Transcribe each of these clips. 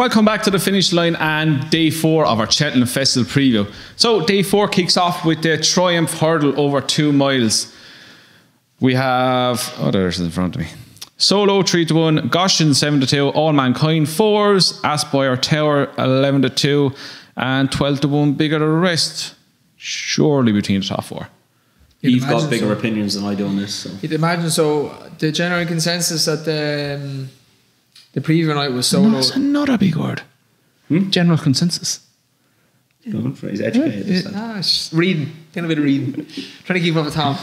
Welcome back to the finish line and day 4 of our Cheltenham Festival preview. So day 4 kicks off with the Triumph Hurdle over 2 miles. We have, there's in front of me. Solo 3-1, Goshen 7-2, All Mankind 4s, Aspire Tower 11-2, and 12-1 Bigger the rest. Surely between the top 4. You've got bigger opinions than I do on this. So. You'd imagine so. The general consensus at the preview night was Solo. That's another big word. General consensus. He's educated. Reading. Doing a bit of reading. Trying to keep up with Tom.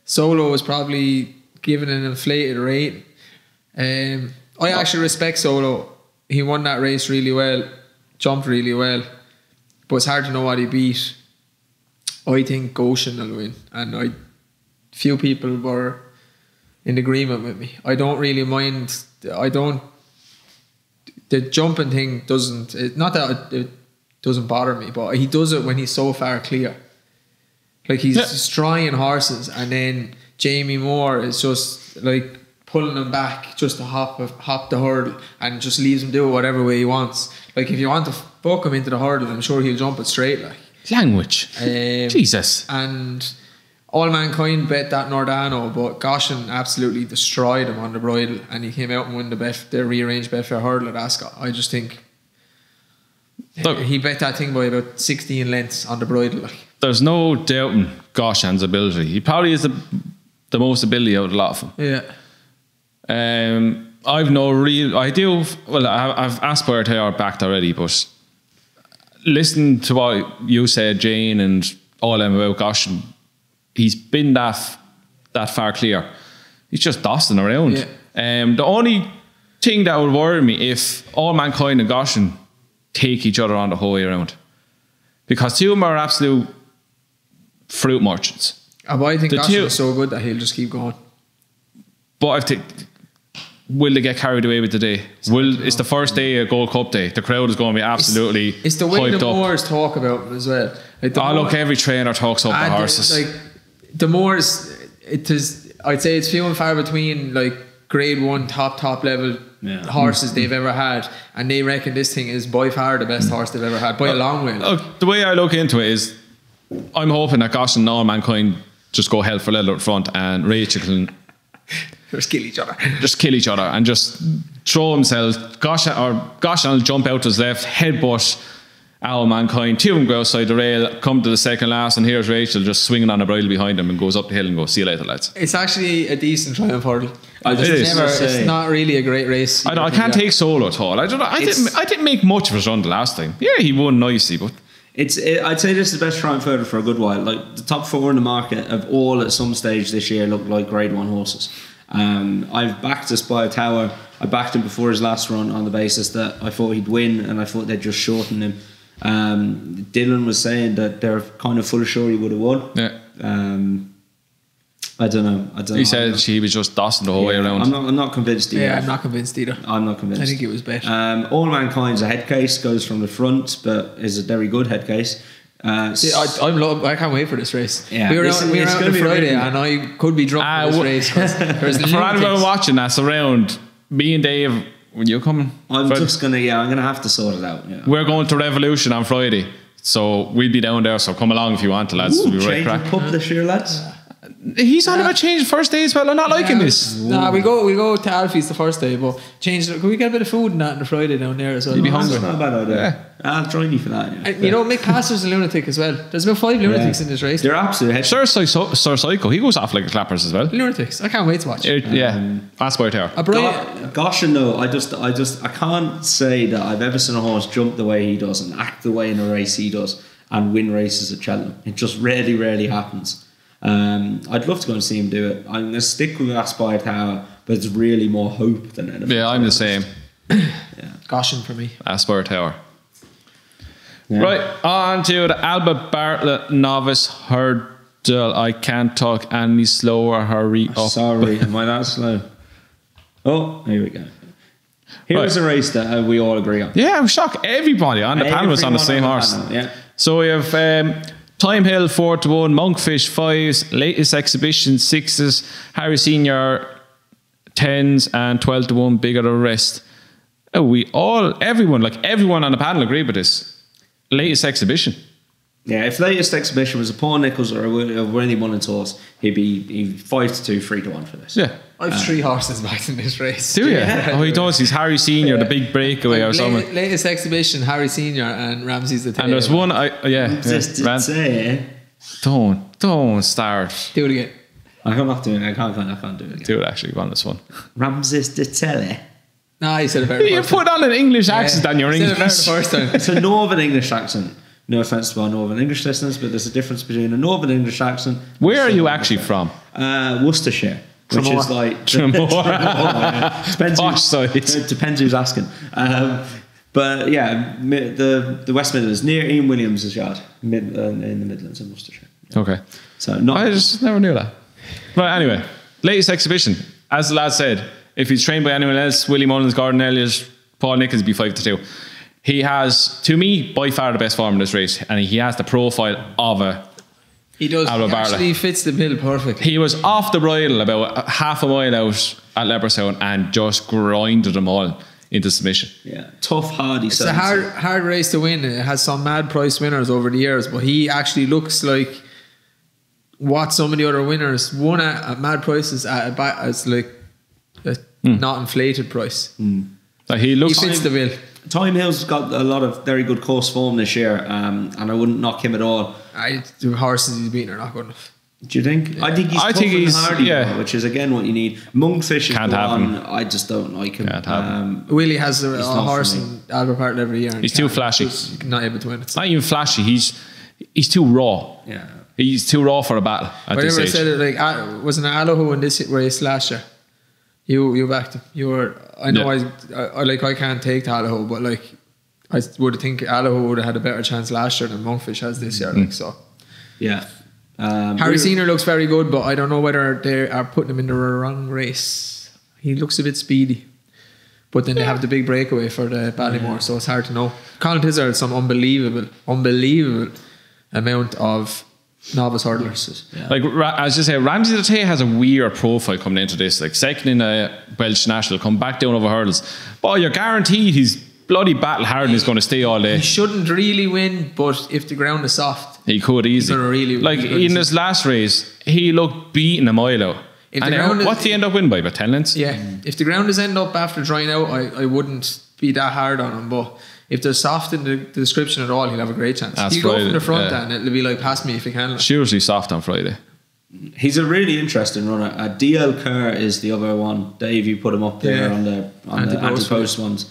Solo was probably given an inflated rate. I actually respect Solo. He won that race really well. Jumped really well. But it's hard to know what he beat. I think Goshen will win. And few people were in agreement with me. I don't really mind. The jumping thing doesn't. Not that it doesn't bother me, but he does it when he's so far clear. Like he's destroying horses, and then Jamie Moore is just like pulling him back just to hop the hurdle, and just leaves him do it whatever way he wants. Like if you want to buck him into the hurdle, I'm sure he'll jump it straight. Like language, Jesus. And All Mankind bet that Nordano, but Goshen absolutely destroyed him on the bridle, and he came out and won the rearranged Betfair hurdle at Ascot. I just think he bet that thing by about 16 lengths on the bridle. Like. There's no doubting Goshen's ability. He probably is the most ability out of a lot of them. Yeah. I've no real. I've Aspire Tower backed already, but listen to what you said, Jane, and all them about Goshen. He's been that far clear. He's just dusting around. Yeah. The only thing that would worry me if All Mankind and Goshen take each other on the whole way around, because two of them are absolute fruit merchants. But I think Goshen is so good that he'll just keep going. But I think, will they get carried away with the day? It's the first day of Gold Cup day. The crowd is going to be absolutely hyped up. It's the way the Moors talk about them as well. Like every trainer talks up the horses. The Moors, I'd say it's few and far between like grade 1 top level horses they've ever had, and they reckon this thing is by far the best horse they've ever had by a long way. Look, the way I look into it is, I'm hoping that Goshen and All Mankind just go hell for leather up front, and Rachel can just kill each other. And just throw themselves. Goshen will jump out to his left, headbutt All Mankind. Two of them go outside the rail, come to the second last, and here's Rachel just swinging on the bridle behind him and goes up the hill and goes, see you later, lads. It's actually a decent Triumph hurdle. It's not really a great race. I can't take Solo at all. I didn't make much of his run the last time. Yeah, he won nicely, but I'd say this is the best Triumph hurdle for a good while. Like the top 4 in the market have all at some stage this year looked like grade 1 horses. I've backed Aspire Tower. I backed him before his last run on the basis that I thought he'd win, and I thought they'd just shorten him. Dylan was saying that they're kind of full sure he would have won. Yeah. I don't know. He said he was just dusting the whole way around. I'm not convinced either. Yeah, I'm not convinced either. I'm not convinced. I think it was bet. All Mankind's a head case, goes from the front, but is a very good head case. I can't wait for this race. Yeah, we were out on Friday, and I could be drunk for this race. For anyone watching that's around, me and Dave, when you coming? I'm gonna have to sort it out. Yeah. We're going to Revolution on Friday, so we'll be down there. So come along if you want to, lads. Ooh, change the pub this year, lads. He's on about changing first day as well. I'm not liking this. Nah, we go to Alfie's the first day, but change. Can we get a bit of food and that on the Friday down there as well? You'd be hungry. That's not a bad idea. Yeah. I'll join you for that. Yeah. You know, Mick Pastor's a lunatic as well. There's about 5 lunatics in this race. They're absolutely. Sir Psycho, he goes off like a clappers as well. Lunatics. I can't wait to watch. Aspire Tower. Goshen though, I can't say that I've ever seen a horse jump the way he does and act the way in a race he does and win races at Cheltenham. It just rarely happens. I'd love to go and see him do it. I'm going to stick with Aspire Tower, but it's really more hope than anything. Yeah, I'm the same. Goshen for me. Aspire Tower. Yeah. Right, on to the Albert Bartlett Novice Hurdle. I can't talk any slower. Hurry up. Sorry, am I that slow? Oh, here we go. Here's a race that we all agree on. Yeah, I'm shocked. Everybody on the panel was on the same horse. Yeah. So we have Time Hill 4-1, Monkfish 5s, Latest Exhibition 6s, Harry Senior 10s and 12 to 1 bigger than the rest. Everyone on the panel agreed with this. Latest exhibition. Yeah, if latest exhibition was a Paul Nicholls or a Winnie Mullins horse, he'd be 5-2, 3-1 for this. Yeah. I have 3 horses backed in this race. Do you? Oh, he does. He's Harry Senior, the big breakaway or something. Latest exhibition, Harry Senior and Ramsey's the tail. And there's one, don't start. Do it again. I'm not doing it. I can't do it again. Do it actually on this one. Ramses de Telle. No, you said it better. You put on an English accent on your English. You said it better the first time. It's a Northern English accent. No offence to our Northern English listeners, but there's a difference between a Northern English accent. Where are you actually from? Worcestershire, which is like depends who's asking. But yeah, the West Midlands near Ian Williams' yard, in the Midlands in Worcestershire. Yeah. Okay, so I just never knew that. Right, anyway, latest exhibition. As the lad said, if he's trained by anyone else, Willie Mullins, Gordon Elliott, Paul Nicholls, be 5-2. He has, to me, by far the best form in this race, and he has the profile of a. He does. He actually fits the bill perfectly. He was off the bridle about half a mile out at Leopardstown and just grinded them all into submission. Yeah, tough, hardy. It's a hard race to win. It has some mad price winners over the years, but he actually looks like what some of the other winners won at mad prices as like a not inflated price. He fits the bill. Time Hill's got a lot of very good course form this year, and I wouldn't knock him at all. The horses he's beaten are not good enough. Do you think? Yeah. I think he's hardy, which is again what you need. Monkfish is one. I just don't like him. Willie has a horse in Albert Park every year. He's too flashy. He's not able to win it. Not even flashy. He's too raw. Yeah, he's too raw for a battle. Whenever I said it, like wasn't Allahu in this race last year? You backed him. You were. I know. Yeah. I can't take Allahu, but like I would think Allahu would have had a better chance last year than Monkfish has this year. Like so. Yeah. Harry Senior looks very good, but I don't know whether they are putting him in the wrong race. He looks a bit speedy, but then they have the big breakaway for the Ballymore, so it's hard to know. Colin Tizard had some unbelievable amount of novice hurdlers. Yeah. Like as you say, Ramsey the Tay has a weird profile coming into this. Like second in a Welsh National, come back down over hurdles. But you're guaranteed he's bloody battle hard and he's going to stay all day. He shouldn't really win, but if the ground is soft, he could easily. Really like in this last race, he looked beaten a mile out. What's he end up winning by? About 10 lengths? Yeah. If the ground is end up after drying out, I wouldn't be that hard on him. But if they're soft in the description at all, he'll have a great chance. He'll go from the front and it'll be like, pass me if you can. It's usually soft on Friday. He's a really interesting runner. DL Kerr is the other one. Dave, you put him up there on the anti-post ones.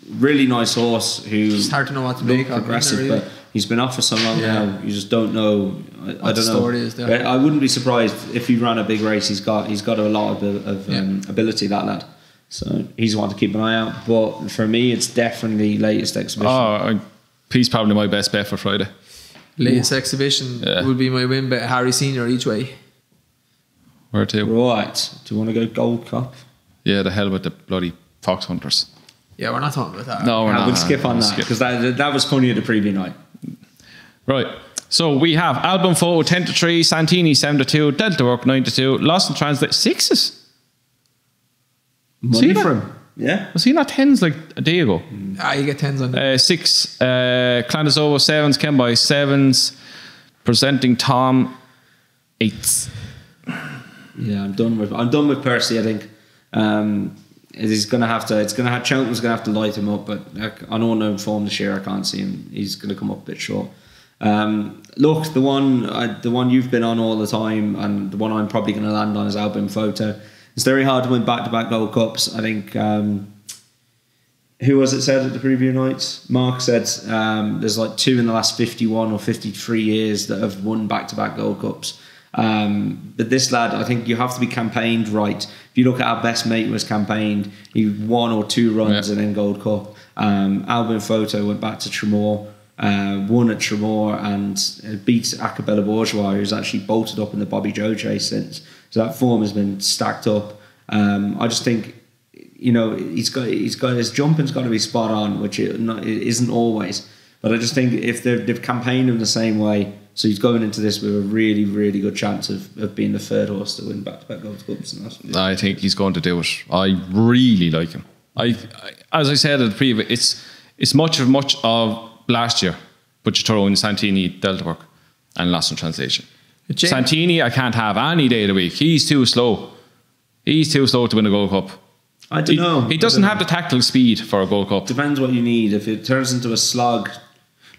Really nice horse who it's hard to know what to make of progressive, but he's been off for so long now. You just don't know. I don't know. The story is there. I wouldn't be surprised if he ran a big race. He's got a lot of ability, that lad. So he's one to keep an eye out. But for me, it's definitely latest exhibition. He's probably my best bet for Friday. Latest exhibition would be my win bet. Harry Senior each way. Where to? Right. Do you want to go Gold Cup? Yeah, the hell with the bloody Fox Hunters. Yeah, we're not talking about that. No, we're not. We'll skip on that because that was funny the previous night. Right. So we have Album Photo 10-3, Santini 7-2, Delta Work 9-2, Lost and Translate 6s. Money for him. Yeah. Was he not 10s like a day ago? You get 10s on that. 6. Clandasovo 7s, Ken by 7s, Presenting Tom 8s. Yeah, I'm done with Percy, I think. Cheltenham's going to have to light him up, but on unknown form this year, I can't see him. He's going to come up a bit short. Look, the one you've been on all the time, and the one I'm probably going to land on is Album Photo. It's very hard to win back-to-back Gold Cups. I think who was it said at the preview nights? Mark said there's like 2 in the last 51 or 53 years that have won back-to-back Gold Cups. But this lad, I think you have to be campaigned right. If you look at our best mate was campaigned, he 1 or 2 runs and then Gold Cup. Album Photo went back to Tremor, won at Tremor and beat Acapella Bourgeois, who's actually bolted up in the Bobby Joe chase since. So that form has been stacked up. I just think, he's got his jumping's got to be spot on, which it isn't always. But I just think if they've campaigned him the same way, So he's going into this with a really, really good chance of being the third horse to win back-to-back Gold Cups. And that's I think he's going to do it. I really like him. As I said at the preview, it's much of last year, but you throw in Santini, Delta Work, and Lost in Translation. Santini, I can't have any day of the week. He's too slow. He's too slow to win a Gold Cup. I don't know. He doesn't have the tactical speed for a Gold Cup. Depends what you need. If it turns into a slog,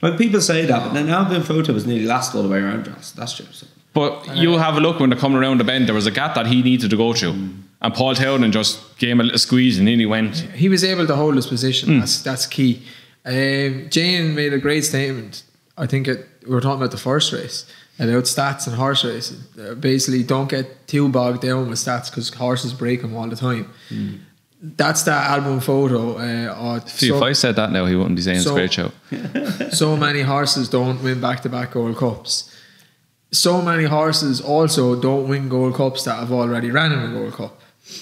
like people say that, but then Albin Photo was nearly last all the way around. That's true. But you have a look when they're coming around the bend. There was a gap that he needed to go through, and Paul Townend just gave him a little squeeze, and in he went. He was able to hold his position. That's key. Jane made a great statement. I think we were talking about the first race about stats and horse racing. Basically, don't get too bogged down with stats because horses break them all the time. That's that album photo. If I said that now, he wouldn't be saying it's a great show. So many horses don't win back-to-back Gold Cups. So many horses also don't win Gold Cups that have already ran in a Gold Cup.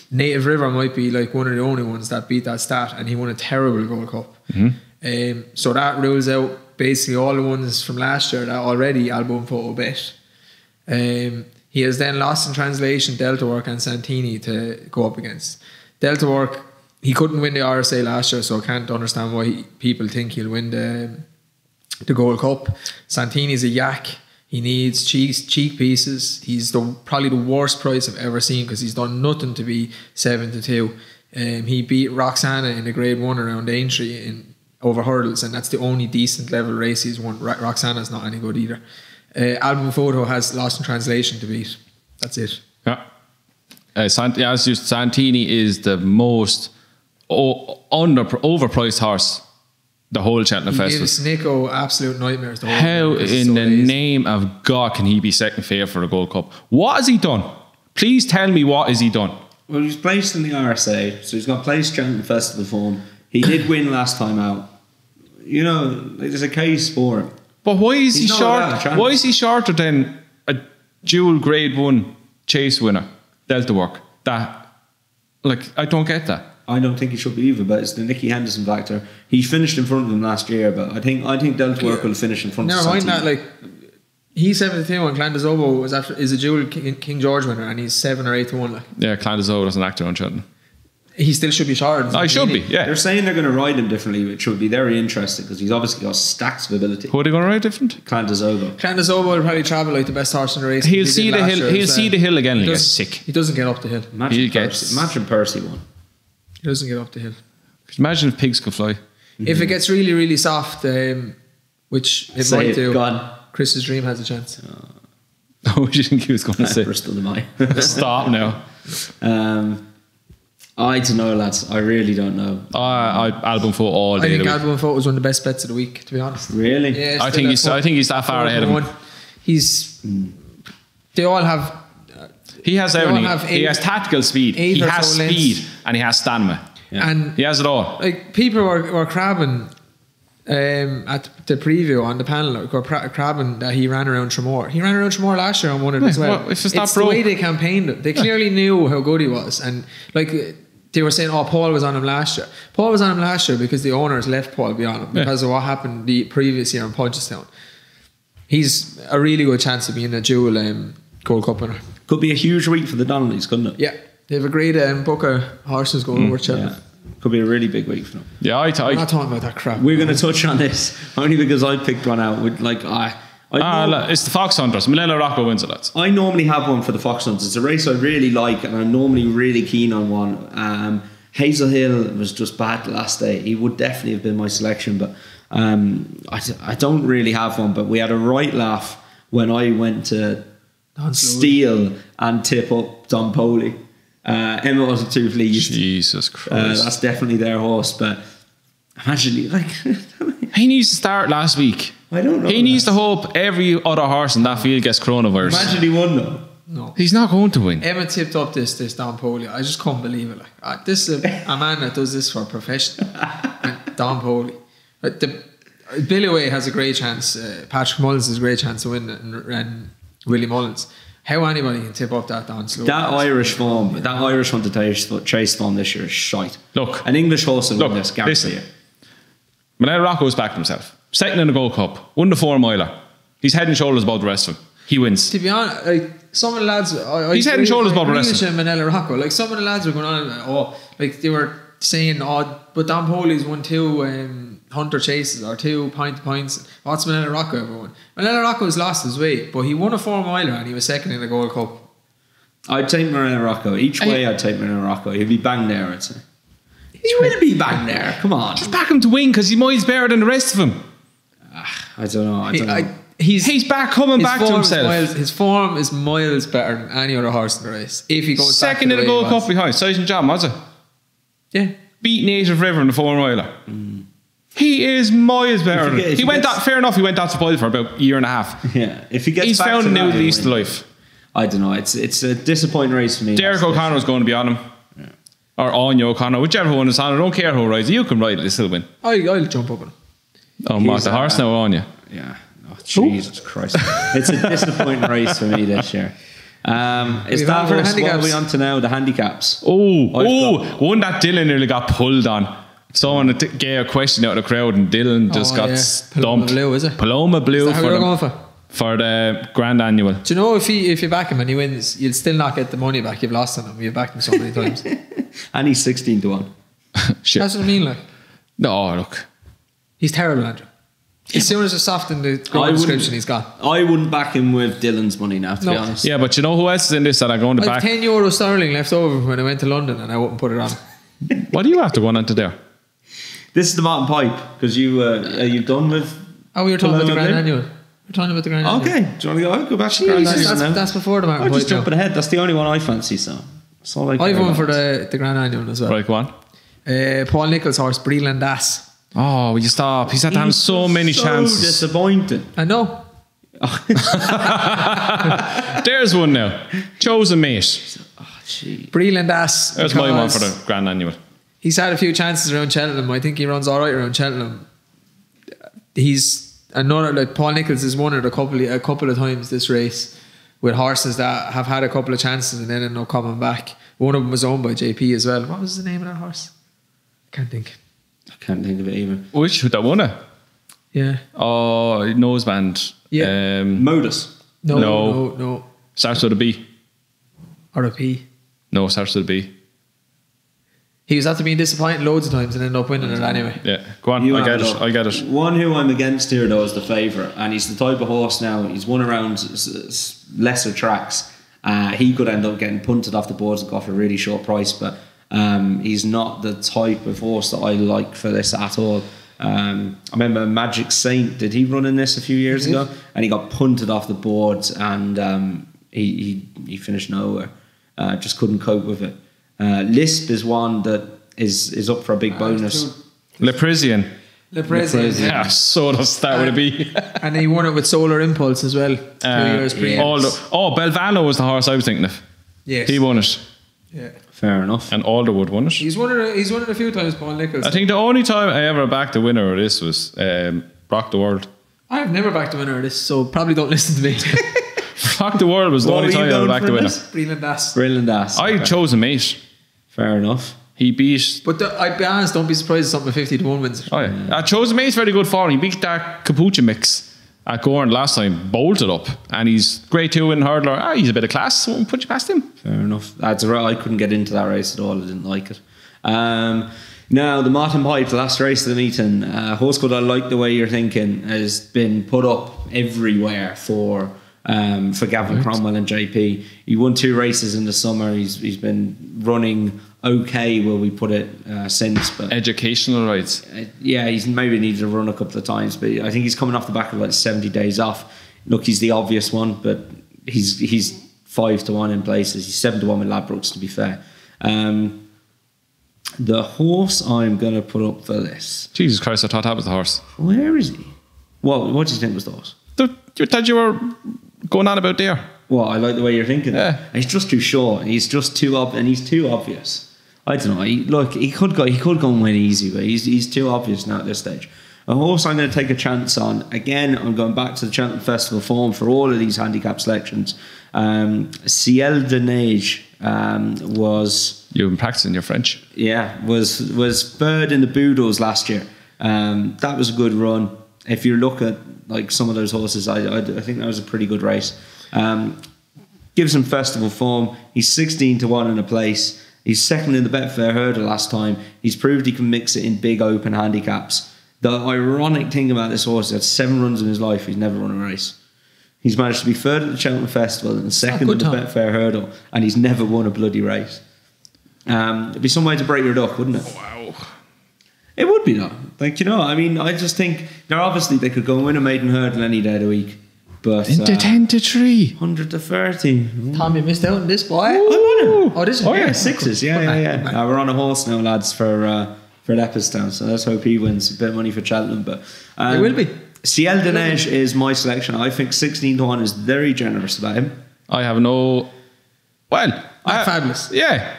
Native River might be like one of the only ones that beat that stat, and he won a terrible Gold Cup. So that rules out basically all the ones from last year that already album photo bet. He has then Lost in Translation, Delta Work and Santini to go up against. Delta Work, he couldn't win the RSA last year, so I can't understand why people think he'll win the Gold Cup. Santini's a yak. He needs cheek pieces. He's probably the worst price I've ever seen because he's done nothing to be 7-2. He beat Roxana in the Grade 1 around Aintree over hurdles, and that's the only decent level race he's won. Roxana's not any good either. Album Photo has Lost in Translation to beat. That's it. Yeah. Santini is the most overpriced horse the whole Cheltenham Festival. He gives Nico absolute nightmares. How in the name of God can he be second favourite for the Gold Cup? What has he done? Please tell me what has he done? Well, he's placed in the RSA, so he's got placed Cheltenham Festival form. He did win last time out. You know, there's a case for him. But why is he short? Why is he shorter than a dual Grade 1 chase winner, Delta Work? I don't get that. I don't think he should be either, but it's the Nicky Henderson factor. He finished in front of him last year, but I think Delta Work will finish in front of him. Never mind that, he's 7-2 and Clandazobo is a dual King George winner, and he's 7 or 8-1. Yeah, Clandazobo doesn't act on Cheltenham. He still should be shorter. I should be, yeah. They're saying they're going to ride him differently, which would be very interesting because he's obviously got stacks of ability. Who are they going to ride different? Clandazobo will probably travel like the best horse in the race. He'll see the hill. He'll see the hill again and he gets sick. He doesn't get up the hill. Imagine Percy won. He doesn't get up the hill. Imagine if pigs could fly. If it gets really, really soft, which it might do, gone. Chris's dream has a chance. Oh, what do you think he was going to say? Bristol am I? Stop now. I don't know, lads. I really don't know. Album Photo all day. I think Album Photo was one of the best bets of the week, to be honest. Really? Yeah, I think he's that far ahead of him. They all have. He has everything. He has tactical speed. He has speed, and he has stamina. Yeah. And he has it all. Like people were crabbing at the preview on the panel, crabbing that he ran around Tremor. He ran around Tremor last year and won it as well. Well, it's the way they campaigned it. They clearly knew how good he was, and they were saying, Paul was on him last year. Paul was on him last year because the owners left Paul be on him because of what happened the previous year in Punchestown. He's a really good chance of being a dual Gold Cup winner. Could be a huge week for the Donnellys, couldn't it? Yeah, they have a great book of horses going over Cheltenham. Yeah. Could be a really big week for them. Yeah, I'm not talking about that crap. We're going to touch on this only because I picked one out with it's the Fox Hunters. Milena Rocco wins it, lads. I normally have one for the Fox Hunters. It's a race I really like, and I'm normally really keen on one. Hazel Hill was just bad the last day. He would definitely have been my selection, but I don't really have one. But we had a right laugh when I went to steal and tip up Don Poley. Emma wasn't too pleased. Jesus Christ. That's definitely their horse, but imagine he needs to start last week. I don't know. He needs to hope every other horse in that field gets coronavirus. Imagine he won though. No, he's not going to win. Emma tipped up this Don Poley. I just couldn't believe it. This is a man that does this for a profession. Don Poley. Billy Way has a great chance. Patrick Mullins has a great chance to win, and Willie Mullins. How anybody can tip up that Don Slow? That Irish form, that Irish Hunter Chase form this year is shite. Look, an English horse will win this, guarantee you. Manel Rocco's backed himself. Second in the Gold Cup. Won the 4 miler. He's head and shoulders above the rest of them. He wins. To be honest, like some of the lads, He's head and shoulders above the rest of them. Manella Rocco, like some of the lads were going on, like they were saying, but Don Poli's won 2 Hunter chases or 2 points. What's Manella Rocco ever won? Manella Rocco's lost his weight, but he won a 4-miler and he was second in the Gold Cup. I'd take Manella Rocco. Each way, I'd take Manella Rocco. He'd be bang there, I'd say. He will be bang there. Come on. Just back him to win because he's miles better than the rest of them. I don't know. He's back coming back to himself. His form is miles better than any other horse in the race. If he goes second in the Gold Cup behind Sight and Jam, was it? Yeah. Beat Native River in the 4-miler. He is miles better. He went that. Fair enough. He went that to Boyle for about a year and a half. Yeah. If he gets he's back found to a new that, lease to life. I don't know. It's a disappointing race for me. Derek O'Connor's going to be on him. Yeah. Or Anya O'Connor, whichever one is on. I don't care who rides. You can ride it, still win. I'll jump up on him. Oh, Mark, the horse now on you. Yeah. Oh, Jesus Christ. It's a disappointing race for me this year. Is that what are we on to now? The handicaps. One that Dylan nearly got pulled on. Someone gave a question out of the crowd and Dylan just got stumped. Paloma Blue, is it? Paloma Blue. Is that how you're going for? For the Grand Annual. Do you know if you back him and he wins, you'll still not get the money back you've lost on him. You've backed him so many times. And he's 16 to 1. Shit. That's what I mean, like. No, look. He's terrible, Andrew. As soon as it's soft in the description, he's gone. I wouldn't back him with Dylan's money now, to be honest. Yeah, but you know who else is in this that I'm going to back? I have 10 euro sterling left over when I went to London and I wouldn't put it on. What do you have to go on into there? This is the Martin Pipe, because you are you done with... Oh, we were talking about the Grand Annual. We're talking about the Grand Annual. Okay, do you want to go back to the Grand Annual now? That's before the Martin Pipe. I'm just jumping ahead. That's the only one I fancy, so... I've won for the Grand Annual as well. Right, go on. Paul Nicholls' horse, Breland Ass. Oh, will you stop? He's had to have so many chances. Disappointing. I know. There's one now. Chosen mate. Oh, gee. Breland Ass. There's my one for the Grand Annual. He's had a few chances around Cheltenham. I think he runs all right around Cheltenham. He's another, like Paul Nicholls has won it a couple of times this race with horses that have had a couple of chances and then end up coming back. One of them was owned by JP as well. What was the name of that horse? Can't think of it either. Which? That won it? Yeah. Oh, Noseband. Yeah. Modus. No. Starts with a B. Or a P. No, starts with a B. He was after being disappointed loads of times and ended up winning it anyway. Yeah, go on. I get it. One who I'm against here though is the favourite, and he's the type of horse now. He's won around lesser tracks. He could end up getting punted off the boards and got for a really short price, but he's not the type of horse that I like for this at all. I remember Magic Saint, did he run in this a few years ago? And he got punted off the boards and he finished nowhere. Just couldn't cope with it. Lisp is one that is up for a big bonus. Le Parisian. Yeah, so does start with a B. And he won it with Solar Impulse as well. 2 years previous. Belvano was the horse I was thinking of. Yes. He won it. Yeah. Fair enough. And Alderwood won it. He's won it a few times, Paul Nicholls. I think the only time I ever backed the winner of this was Rock the World. I've never backed the winner of this, so probably don't listen to me. Rock the World was the only time I ever backed the winner. Breland Ass. I chose a mate. Fair enough. He beat... But I'd be honest, don't be surprised if something 50 to 1 wins. Oh yeah. I chose a mate's very good form. He beat that Capucha mix at Gorn last time, bolted up, and he's grade 2 in hurdler. He's a bit of class, so won't put you past him. Fair enough. That's right. I couldn't get into that race at all. I didn't like it. Now the Martin Pipe, the last race of the meeting, horse called I Like the Way You're Thinking has been put up everywhere for Gavin Cromwell and JP. He won 2 races in the summer. He's been running okay, will we put it, since. But educational rides. Yeah, he's maybe needed to run a couple of times, but I think he's coming off the back of like 70 days off. Look, he's the obvious one, but he's 5 to 1 in places. He's 7 to 1 with Ladbrokes, to be fair. The horse I'm going to put up for this. Jesus Christ, I thought that was the horse. Where is he? What do you think was the horse? You thought you were going on about there. Well, I like the way you're thinking. Yeah. He's just too short. He's just too and he's too obvious. I don't know. He could go and win easy, but he's too obvious now at this stage. A horse I'm going to take a chance on. Again, I'm going back to the Cheltenham Festival form for all of these handicap selections. Ciel de Neige was... You've been practicing your French. Yeah, was third in the Boodles last year. That was a good run. if you look at like some of those horses, I think that was a pretty good race. Gives him festival form. He's 16-1 in a place. He's second in the Betfair hurdle last time. He's proved he can mix it in big open handicaps. The ironic thing about this horse, he had 7 runs in his life. He's never run a race. He's managed to be third at the Cheltenham Festival and second in the Betfair hurdle, and he's never won a bloody race. It'd be some way to break your duck, wouldn't it? Wow. It would be though. Like, I mean, I just think obviously they could go and win a maiden hurdle any day of the week. But Into 10-3. 100-30. Tom, you missed out on this, boy. I'm on him. Oh, this is yeah, sixes. Yeah. We're on a horse now, lads, for Leopardstown. So let's hope he wins a bit of money for Cheltenham. But it will be. Ciel de Neige is my selection. I think 16-1 is very generous about him. I have no. Well, Fabulous. Yeah,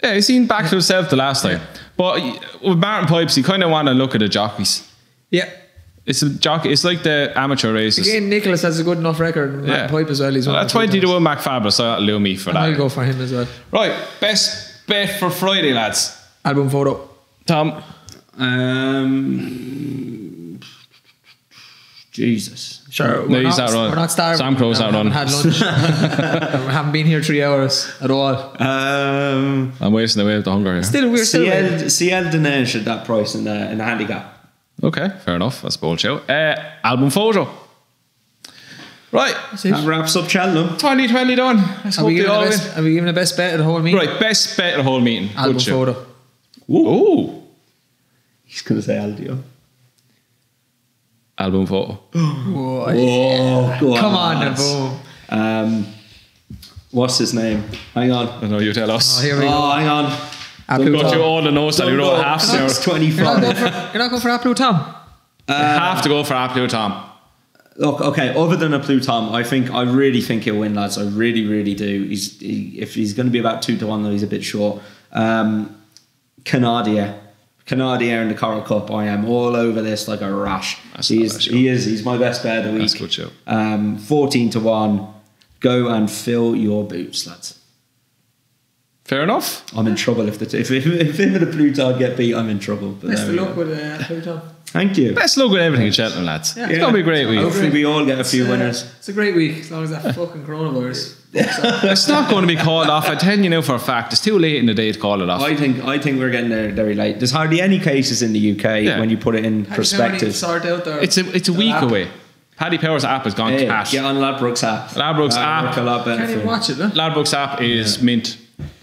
he's seen back to himself the last time. But with Martin Pipes, you kind of want to look at the jockeys. Yeah. It's a jockey. It's like the amateur races. Again, Nicholas has a good enough record. And Martin Pipe as well. He's 20-1 Mac Fabulous. So that'll do me for that. I'll go for him as well. Right, best bet for Friday, lads. Album photo. Tom. Jesus. Sure. No, he's not running. We're not starving. Sam Crow's not running. We haven't had lunch. We haven't been here 3 hours at all. I'm wasting away with the hunger here. We're still Ciel de Neige at that price in the handicap. Okay, fair enough. That's a bold show. Album photo. Right. That wraps up Cheltenham. 2020 done. Are we giving the best bet of the whole meeting? Right, best bet of the whole meeting. Album photo. Ooh. He's going to say Aldio. Album photo. Whoa, go come on, boom. What's his name? Hang on. I know you tell us. Oh, here we go. Hang on. Apple Got Tom. you all the notes that you wrote half an hour. 25. You're not going for Apple Tom? You have to go for Apple Tom. Look, okay. Other than a Pluton, I really think he'll win, lads. I really, really do. If he's going to be about 2-1, though, he's a bit short. Canadier in the Coral Cup. I am all over this like a rash. He's my best bet of the week. That's a good show. 14-1. Go and fill your boots, lads. Fair enough. I'm in trouble if him and the Pluton get beat. I'm in trouble. But Best of luck with Apple Tom. Thank you. Best luck with everything in Cheltenham, lads. It's going to be a great week. Hopefully we all get a few winners. It's a great week as long as that fucking coronavirus. It's not going to be called off. I tell you now for a fact. It's too late in the day to call it off. I think we're getting there very late. There's hardly any cases in the UK when you put it in perspective. It's a week away. Paddy Power's app has gone cash. Get on Ladbrokes app. Ladbrokes app. A lot better. Can't even watch it, no? Ladbrokes app is mint.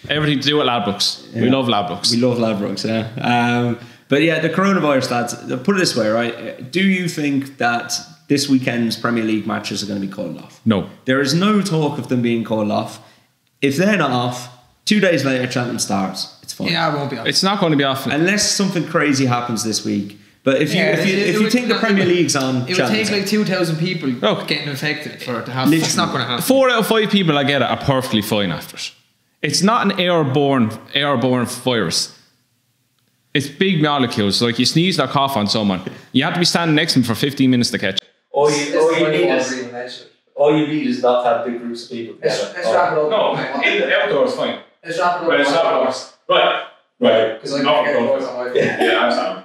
Everything to do with Ladbrokes. We love Ladbrokes. We love Ladbrokes, yeah. But yeah, the coronavirus, lads, put it this way, right? Do you think that this weekend's Premier League matches are going to be called off? No. There is no talk of them being called off. If they're not off, 2 days later, Cheltenham starts. It's fine. Yeah, it won't be off. It's not going to be off. Unless something crazy happens this week. But if you think the Premier League's on, it would take like 2,000 people getting infected for it to happen. It's not going to happen. 4 out of 5 people I get it are perfectly fine after it. It's not an airborne virus. It's big molecules. Like you sneeze or cough on someone, you have to be standing next to them for 15 minutes to catch it. All you need is not to have big groups of people together. Let's wrap it up. No, in the outdoors fine. Let's wrap it up. But it's outdoors. Right. Because I can't get voice on my phone. Yeah, I'm sorry.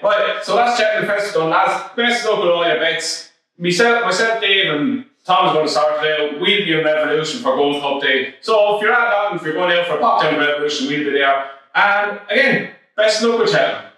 Right, so that's Cheltenham Festival done, lads. Best of luck with all your bets. Myself, Dave, and Tom's going to start today. We'll be in Revolution for Gold Cup Day. So if you're at that, if you're going out for a pop down Revolution, we'll be there. And again, best of luck with Cheltenham.